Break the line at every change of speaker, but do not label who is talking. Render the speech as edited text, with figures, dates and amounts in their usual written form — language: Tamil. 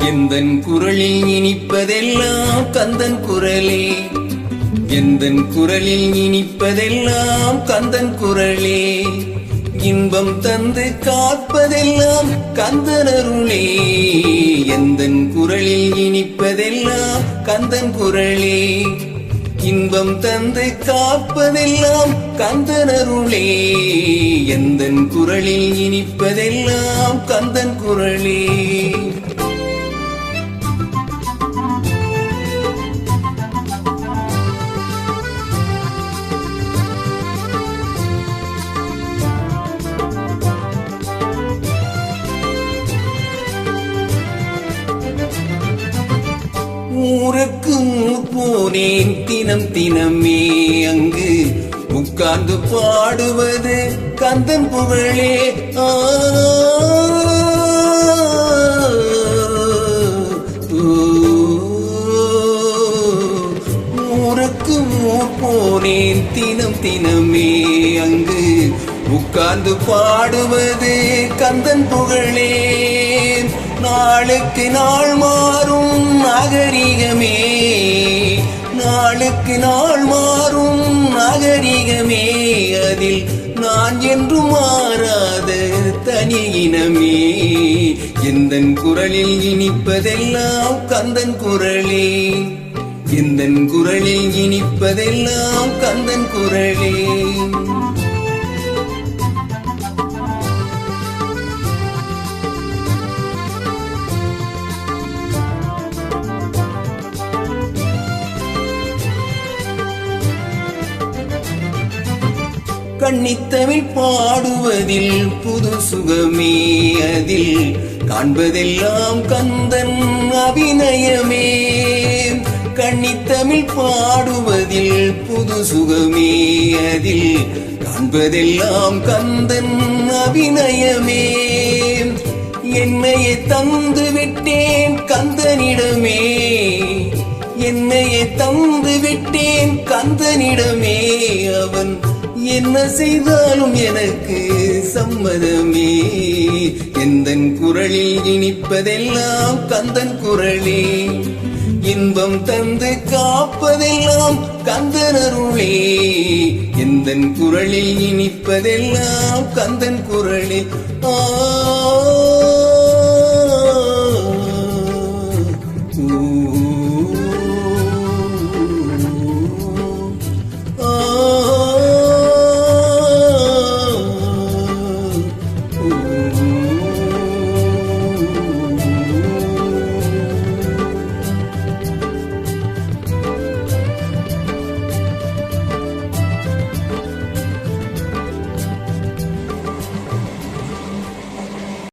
எந்தன் குரலில் இனிப்பதெல்லாம் கந்தன் குரலே, எந்தன் குரலில் இனிப்பதெல்லாம் கந்தன் குரலே, இன்பம் தந்து காப்பதெல்லாம் கந்தனருளே. எந்தன் குரலில் இனிப்பதெல்லாம் கந்தன் குரலே, இன்பம் தந்து காப்பதெல்லாம் கந்தனருளே. எந்தன் குரலில் இனிப்பதெல்லாம் கந்தன் குரலே. ஊருக்கு போனேன் தினம் தினமே, அங்கு உட்கார்ந்து பாடுவது கந்தன் புகழே. ஊருக்கு போனேன் தினம் தினமே, அங்கு உட்கார்ந்து பாடுவது கந்தன் புகழே. நாளுக்கு நாள் மாறும் நாகரிகமே, நாளுக்கு நாள் மாறும் நாகரிகமே, அதில் நான் என்று மாறாத தனியினமே. எந்தன் குரலில் இனிப்பதெல்லாம் கந்தன் குரலே, எந்தன் குரலில் இனிப்பதெல்லாம் கந்தன் குரலே. கன்னித்தமிழ் பாடுவதில் புது சுகமே, அதில் காண்பதெல்லாம் கந்தன் அபிநயமே. கன்னித்தமிழ் பாடுவதில் புது சுகமே, அதில் காண்பதெல்லாம் கந்தன் அபிநயமே. என்னையே தந்து விட்டேன் கந்தனிடமே, என்னையே தந்து விட்டேன் கந்தனிடமே. அவன் என்ன செய்தாலும் எனக்கு சம்மதமே. எந்தன் குரலில் இனிப்பதெல்லாம் கந்தன் குரலே, இன்பம் தந்து காப்பதெல்லாம் கந்தனருளே. எந்தன் குரலில் இனிப்பதெல்லாம் கந்தன் குரலே.